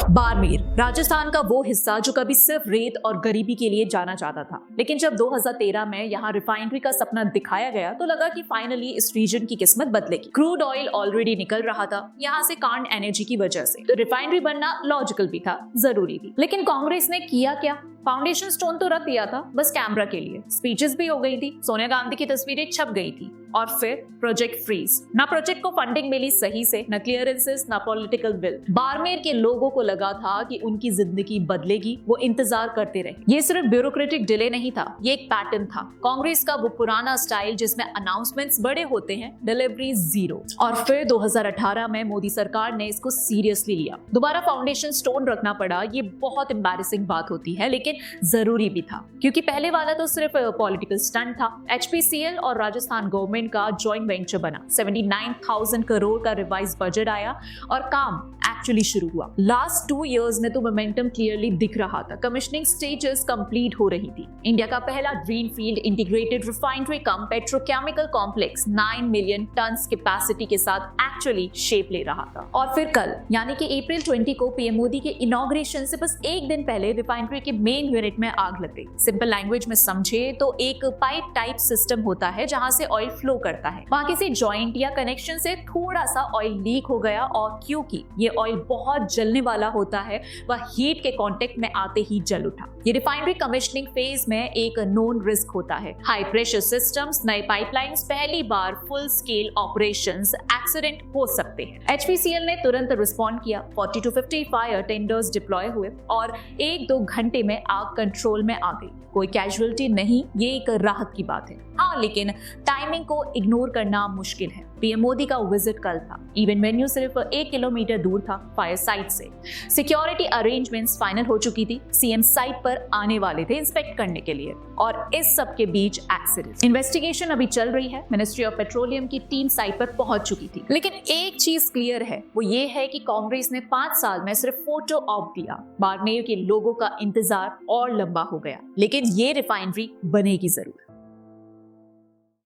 बाड़मेर राजस्थान का वो हिस्सा जो कभी सिर्फ रेत और गरीबी के लिए जाना जाता था, लेकिन जब 2013 में यहाँ रिफाइनरी का सपना दिखाया गया तो लगा कि फाइनली इस रीजन की किस्मत बदलेगी। क्रूड ऑयल ऑलरेडी निकल रहा था यहाँ से कार्न एनर्जी की वजह से, तो रिफाइनरी बनना लॉजिकल भी था, जरूरी भी। लेकिन कांग्रेस ने किया क्या? फाउंडेशन स्टोन तो रख दिया था बस कैमरा के लिए, स्पीचेस भी हो गई थी, सोनिया गांधी की तस्वीरें छप गई थी, और फिर प्रोजेक्ट फ्रीज। ना प्रोजेक्ट को फंडिंग मिली सही से, न क्लियरेंसेस, ना पॉलिटिकल विल। बाड़मेर के लोगों को लगा था कि उनकी जिंदगी बदलेगी, वो इंतजार करते रहे। ये सिर्फ ब्यूरोक्रेटिक डिले नहीं था, ये एक पैटर्न था। कांग्रेस का वो पुराना स्टाइल जिसमें अनाउंसमेंट्स बड़े होते हैं, डिलीवरी जीरो। और फिर 2018 में मोदी सरकार ने इसको सीरियसली लिया। दोबारा फाउंडेशन स्टोन रखना पड़ा, ये बहुत एम्बैरेसिंग बात होती है, लेकिन जरूरी भी था, क्योंकि पहले वाला तो सिर्फ पॉलिटिकल स्टंट था। एचपीसीएल और राजस्थान गवर्नमेंट का जॉइंट वेंचर बना, 79,000 करोड़ का रिवाइज बजट आया और काम एक्चुअली शुरू हुआ। लास्ट 2 इयर्स में तो मोमेंटम क्लियरली दिख रहा था। कमिश्निंग स्टेजेस कंप्लीट हो रही थी। इंडिया का पहला greenfield integrated refinery cum petrochemical complex 9 million tonne capacity के साथ एक्चुअली शेप ले रहा था। और फिर कल यानी कि अप्रैल 20 को पीएम मोदी के इनॉग्रेशन से बस एक दिन पहले रिफाइनरी के मेन यूनिट में आग लग गई। सिंपल लैंग्वेज में समझे तो एक पाइप टाइप सिस्टम होता है जहां से ऑयल फ्लो करता है। वहां किसी जॉइंट या कनेक्शन से थोड़ा सा ऑयल लीक हो गया, और क्योंकि ये ऑयल बहुत जलने वाला होता है, वह हीट के कांटेक्ट में आते ही जल उठा। ये रिफाइनरी कमिश्निंग फेज में एक नोन रिस्क होता है। हाई प्रेशर सिस्टम्स, नए पाइपलाइंस, पहली बार फुल स्केल ऑपरेशंस, एक्सीडेंट हो सकते हैं। एचपीसीएल ने तुरंत रिस्पॉन्ड किया। 40 to 50 फायर टेंडर्स डिप्लॉय हुए और 1-2 घंटे में आग कंट्रोल में आ गई। कोई कैजुअलिटी नहीं, ये एक राहत की बात है। हाँ, लेकिन टाइमिंग को इग्नोर करना मुश्किल है। पीएम मोदी का विजिट कल था। इवेंट वेन्यू सिर्फ 1 किलोमीटर दूर था फायर साइट से। सिक्योरिटी अरेंजमेंट्स फाइनल हो चुकी थी। सीएम साइट पर आने वाले थे इंस्पेक्ट करने के लिए, और इस सब के बीच एक्सीडेंट। इन्वेस्टिगेशन अभी चल रही है। मिनिस्ट्री ऑफ पेट्रोलियम की टीम साइट पर पहुंच चुकी थी। लेकिन एक चीज क्लियर है, वो ये है कि कांग्रेस ने 5 साल में सिर्फ फोटो ऑप दिया। बाड़मेर के लोगों का इंतजार और लंबा हो गया, लेकिन ये रिफाइनरी बनेगी जरूर।